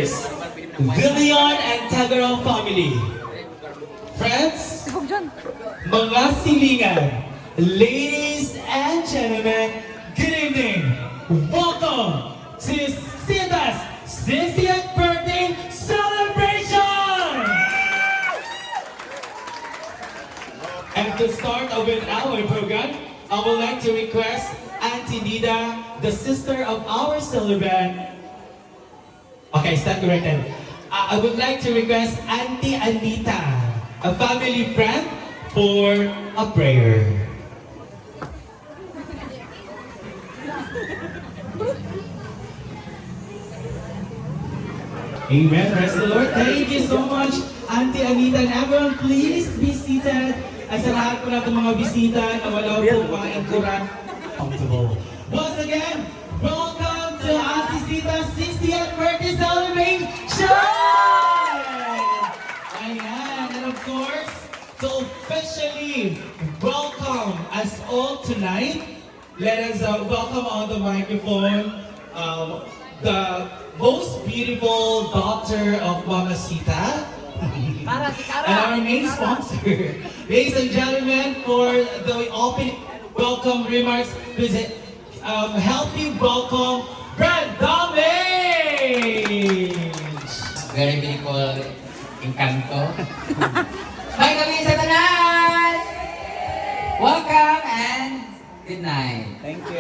members, Villion and Tagaraw family. Friends, mga silingan, ladies and gentlemen, good evening. Welcome to Sita's 60th birthday celebration! And to start with our program, I would like to request Auntie Nida, the sister of our celebrant. Okay, stand corrected. I would like to request Auntie Anita, a family friend, for a prayer. Amen. Praise the Lord. Thank you so much, Auntie Anita. And everyone, please be seated. At sa lahat po natin mga bisita na wala po mga enkuran. Comfortable. Once again, welcome to Auntie Sita's 60th birthday celebration! Ayan. And of course, to officially welcome us all tonight, let us welcome on the microphone the most beautiful daughter of Mama Sita. And our main sponsor. Ladies and gentlemen, for the opening welcome remarks, please help me welcome Brad Damage! Very beautiful encanto. May kami sa tanan! Welcome and good night. Thank you.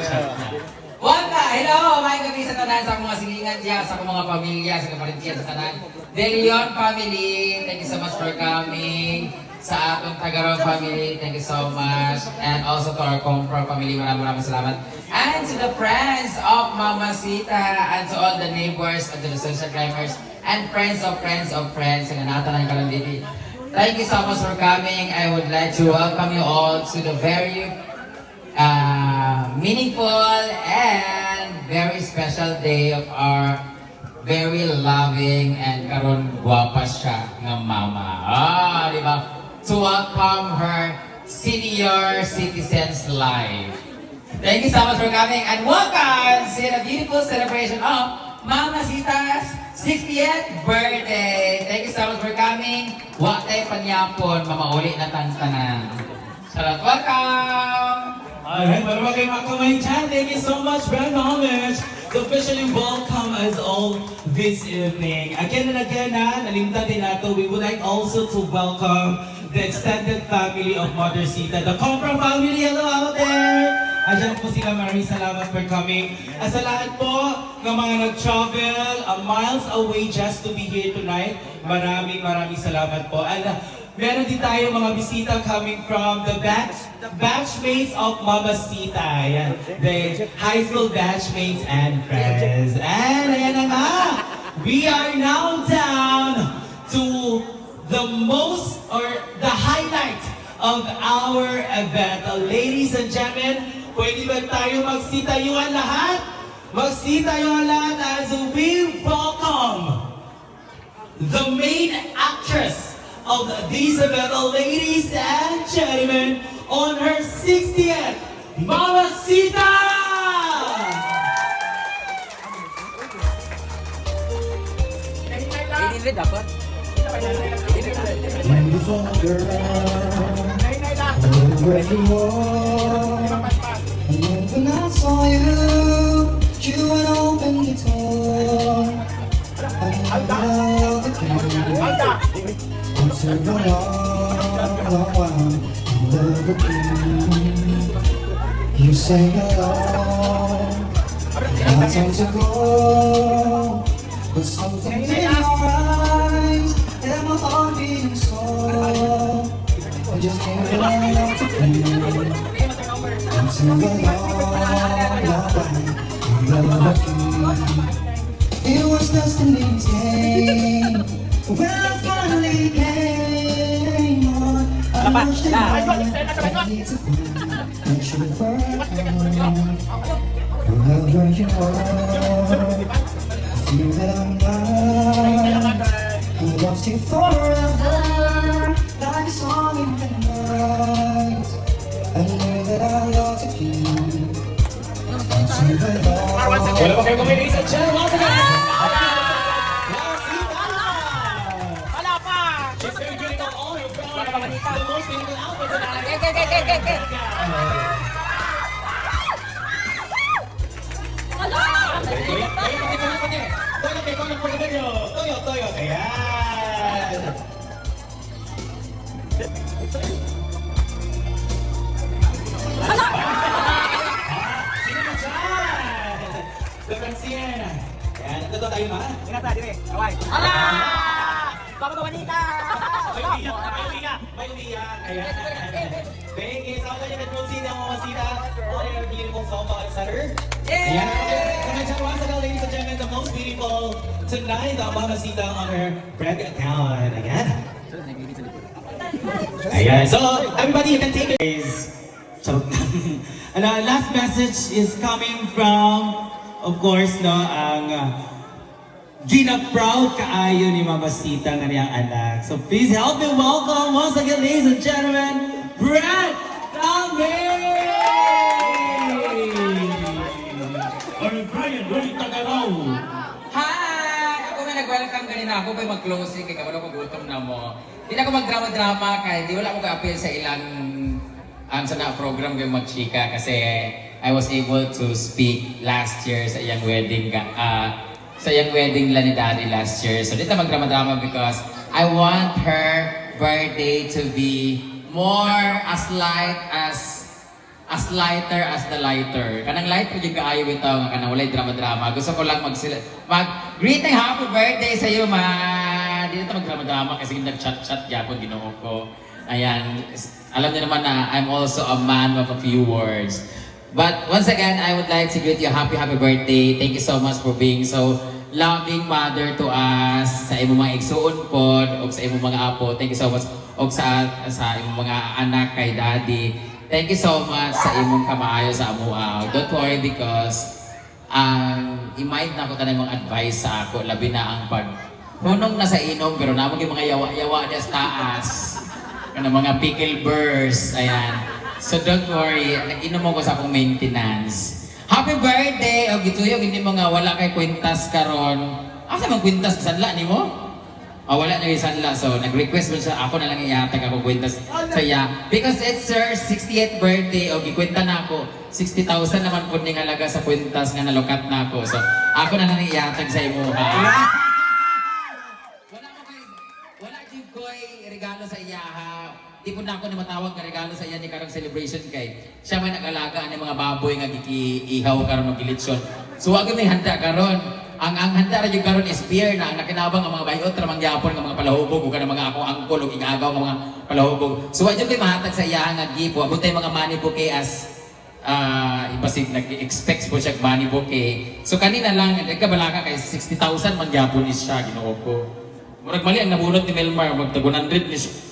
Welcome! Hello! May kami sa tanan sa mga silingan diya, sa mga pamilya, sa kaparintiyan sa tanan. De Leon family, thank you so much for coming. Sa atong Tagaraw family, thank you so much. And also to our Compro family, maraming salamat. And to the friends of Mama Sita, and to all the neighbors, and to the social climbers, and friends of friends of friends, and anatan ng Kalanditi. Thank you so much for coming. I would like to welcome you all to the very meaningful and very special day of our very loving and karon guwapa siya ng mama. Di ba? To welcome her senior citizens life. Thank you so much for coming and welcome to the beautiful celebration of Mama Sita's 60th birthday. Thank you so much for coming. Wa tayo panyapon, mamauli na tantanan. Salamat, welcome! Alright, marami kayo makamay dyan. Thank you so much, Brad Homage, to officially welcome us all this evening. Again and again, nalimtan din nato, we would like also to welcome the extended family of Mother Sita, the Compra family. Hello out there! Ayan po sila, maraming salamat for coming. At sa lahat po ng mga nag-travel miles away just to be here tonight, maraming salamat po. And meron din tayo mga bisita coming from the batchmates of Mama Sita. Ayan, the high school batchmates and friends. And ayan na nga, we are now down to the most or the highlight of our event. Ladies and gentlemen, pwede ba tayo magsitayuan lahat? Magsitayuan lahat as we welcome the main actress of this event, ladies and gentlemen, on her 60th, Mama Sita! Beautiful girl, where you are. And when I saw you, you had opened the door. I love the game. Until you're long, in love with me. You say hello, I tend to go, but something in your eyes and my heart beating so. I just can't let to be. Until you're long, in love with me. It was destiny's game. When I finally came on, I wish that I need to make sure it works. Wherever you are, I feel that I'm mine. I lost you forever, like a song in the night. I knew that I ought to keep until the Wala pa kayo kumain, ladies and gentlemen. Once again, Dito tayo ma. Ingat sa dire. Kaway. Ala! Baka mawanika! May umiyak. Ayan. Thank you. So, kanya nag-proceed ang mamasita. All your beautiful sofa and center. Ayan. Congratulations once again, ladies and gentlemen, the most beautiful tonight, ang mamasita on her bread account. Ayan. Ayan. So, everybody, you can take it. So, and our last message is coming from, of course, no, ang gina-proud kaayo ni Mama Sita ng niyang anak. So please help me welcome once again, ladies and gentlemen, Brad Calvin! Or Brian, Roy Tagaraw! Hi! Ako may nag-welcome kanina. Ako may mag-closing kay kabalo ko gutom na mo. Hindi na ako mag-drama-drama kaya di wala ako ka-appeal sa ilang sa na program yung magchika kasi I was able to speak last year sa iyang wedding sa iyang wedding la ni Daddy last year. So dito mag-drama-drama because I want her birthday to be more as lighter as the lighter. Kanang light ko yung kaayo ito nga kanang walay drama-drama. Gusto ko lang mag-greeting happy birthday sa iyo, ma. Dito mag-drama-drama kasi nag-chat-chat yapon ginoo ko. Ayan, alam niyo naman na I'm also a man of a few words. But once again, I would like to greet you happy birthday. Thank you so much for being so loving mother to us. Sa imong mga igsuon pod o sa imong mga apo. Thank you so much o sa imong mga anak kay Daddy. Thank you so much sa imong kamaayo sa amuaw. Don't worry because i-mind na ko tanay mga advice sa ako. Labi na ang hunong na sa inom pero namang yung mga yawa-yawa niya sa taas. Ano mga pickle burst. Ayan. So don't worry, nag-inom ako sa akong maintenance. Happy birthday! O gituyog, hindi mo nga wala kay kwintas karon. Asa mang kwintas sa sanla ni mo? Wala na yung sanla. So nag-request mo siya, ako na lang iatag ako kwintas sa iya. Because it's her 60th birthday, o gikwenta na ako. 60,000 naman po ning halaga sa kwintas nga nalukat na ako. So ako na lang iatag sa imo ha. Wala din ko'y regalo sa iya ha. Di po na ako na matawag na regalo sa iya ni karong celebration kay siya may nag-alaga ng mga baboy nga ihaw karon ng gilitsyon. So wag may handa karon. Ang handa ra yung karon is beer na ang nakinabang ang mga bayot ra mangyapon ng mga palahubog ug kanang mga akong angkol ug igagaw ng mga palahubog. So wag kay mahatag sa iya nga gipo. Abot tay mga money bouquet as ibasig nag-expect po siya money bouquet. So kanina lang nagkabalaka kay 60,000 mangyapon is siya Ginoo ko. Murag mali ang nabunot ni Melmar magtag 100 ni siya.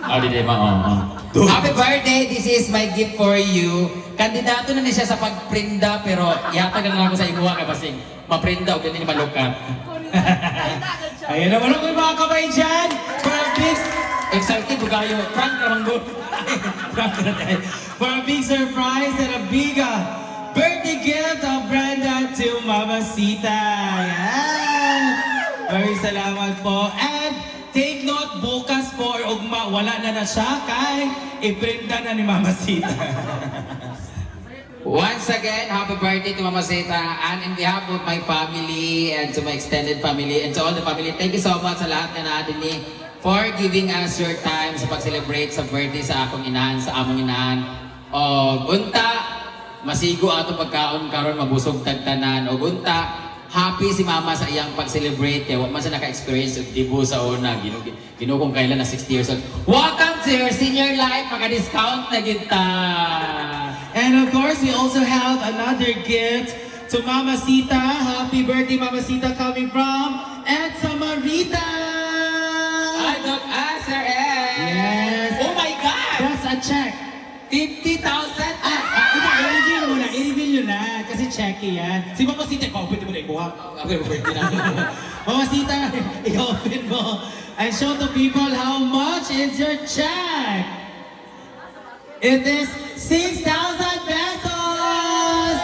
Happy birthday! This is my gift for you. Kandidato na niya sa pagprinda pero ihatag na lang ako sa imuha kasi maprinda o ganyan malukat. Ayan naman ako yung mga kamay dyan. For a big... Excited po kayo. Frank Ramanggo. For a big surprise and a big birthday gift of Brenda to Mama Sita. Ayan. Very salamat po. And take note, bukas po or ugma, wala na siya kay iprinda na ni Mama Sita. Once again, happy birthday to Mama Zeta and in behalf of my family and to my extended family and to all the family, thank you so much sa lahat na natin ni for giving us your time sa pag-celebrate sa birthday sa akong inahan, sa among inahan. O unta, masigo ato pagkaon karon mabusog tagtanan. O unta, happy si Mama sa iyang pag-celebrate kaya man siya naka-experience of dibu sa una. Gino kung kailan na 60 years old. Welcome to your senior life, maka-discount na kita. And of course, we also have another gift to Mama Sita. Happy birthday, Mama Sita, coming from Edsa Marita. I don't answer it. Yes. Oh my God! That's a check. 50,000! I-reveal mo na, i-reveal nyo na. Kasi checky yan. Si Mama Sita, pwede mo na ibuha. Mama Sita, i-open mo. And show the people how much is your check. It is 6,000 pesos!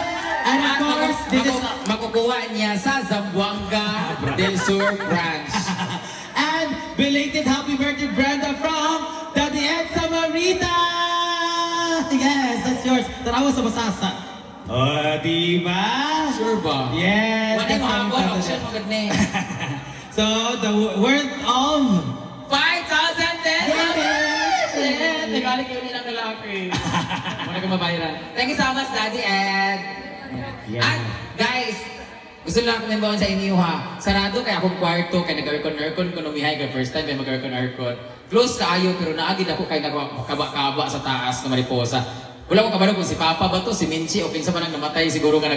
And of course, this is... Makukuha niya sa Zamboanga del Sur branch. And belated happy birthday, Brenda, from Daddy Edsa Marita! Yes, that's yours. Tarawa sa basasa. Oh, diba? Sure ba? Yes. Wala that's mo how ako, important auction it mo is. gad na. So, the worth of... 5,000 pesos! Yes! Nagalik yun nilang lalaki. Muna ka mabayaran. Thank you so much, Daddy Ed. Yeah. And guys, Gusto lang ako membawan sa inyo ha. Sarado kay akong kwarto, kay nag-aircon ko numihay ka first time may mag-aircon. Close kaayo pero naagid ako kay nagkaba-kaba sa taas ng mariposa. Wala ko kabalo kung si Papa ba to, si Minchi o kinsa man ang namatay siguro nga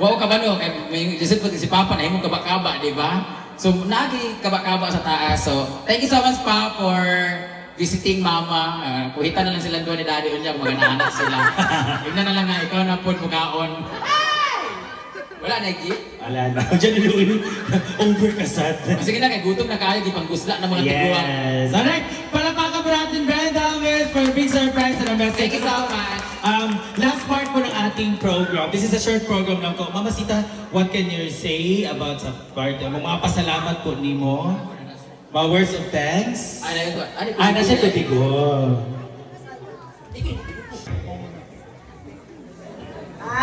Wow kabalo kay may Joseph ko si Papa na himong kaba-kaba, di ba? So naagi kaba-kaba sa taas. So thank you so much pa for visiting Mama. Kuhitan na lang sila doon ni Daddy unya kung mga anak sila. Tignan na lang nga ikaw na pod mukaon. Wala na gift. Wala na. Diyan yung overkasat. Sige na, kay gutom na kayo, di pang gusla ng mga tiguan. Yes. Alright, palapakan po natin Brenda with for a big surprise and a message. Thank you so much. Last part po ng ating program. This is a short program lang ko. Mama Sita, what can you say about sa part? Mga pasalamat po ni mo? Mga words of thanks? Ana siya tubigo.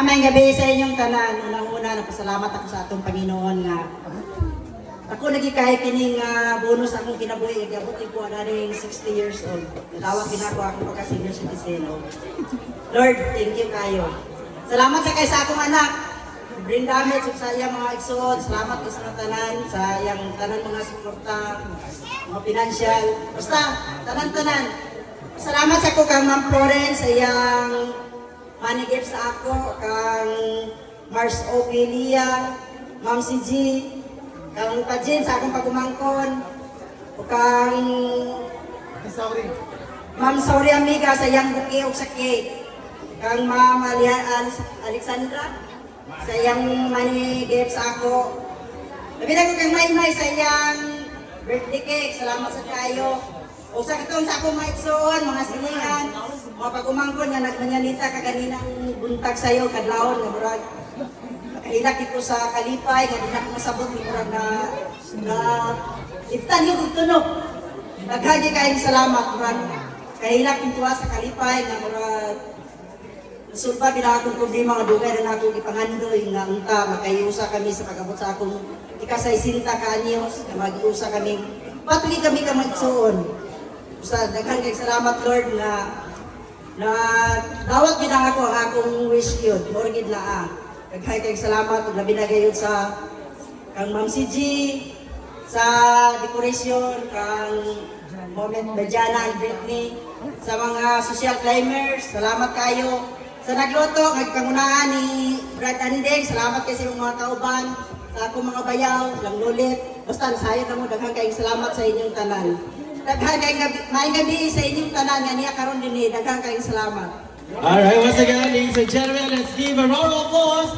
May gabi sa inyong tanan. Unang-una, napasalamat ako sa atong Panginoon nga. Ako nagikahay kining bonus akong kinabuhi. Gabutin ko na rin 60 years old. Natawag ginako ako pagka-senior citizen. Lord, thank you kayo. Salamat sa kay sa akong anak. Bring damage sa iyang mga igsoon. Salamat sa mga tanan, sa iyang tanan mga suporta, mga financial. Basta, tanan-tanan. Salamat sa ko kang Ma'am Florence sa iyang manigip sa ako, kang Mars Opelia, Ma'am CG, kang Pajin sa akong pagumangkon, o kang Ma'am Sauri Amiga sa iyang buki o sa cake, kang Ma'am Alexandra sa iyang manigip sa ako. Labi ko kang Maymay sa iyang birthday cake, salamat sa kayo. O sa katong sa akong maitsoon, mga siningan, mga pag-umangkon nga nagmanyalita ka kaninang buntag sa'yo, kadlawon, nga murag, nakahilak ito sa kalipay, nga di na ko masabot, nga murag na iptan yung tunog. Naghagi kayong salamat, murag, kahilak ito sa kalipay, nga murag, nasulpa din akong problema, nga dugay na akong ipangandoy, nga unta, makayusa kami sa pag-abot sa akong ikasay sinta ka anyos, nga mag-iusa kami, patuloy kami ka maitsoon. Sa daghan kay salamat Lord na dawat gid ako ang akong wish yun. Morgid na daghan kay salamat ug labi na gayud sa kang Ma'am CG sa decoration kang Moment Bajana and Britney sa mga social climbers. Salamat kayo sa nagluto nagkangunaan ni Brad Andeng. Salamat kay sa inyong mga kauban sa akong mga bayaw, lang lulit. Basta sayo na mo daghan kay salamat sa inyong tanan. Daghan kay gabi sa inyong tanan nga niya karon dinhi. Daghang kayong salamat. Alright, once again, ladies and gentlemen, let's give a round of applause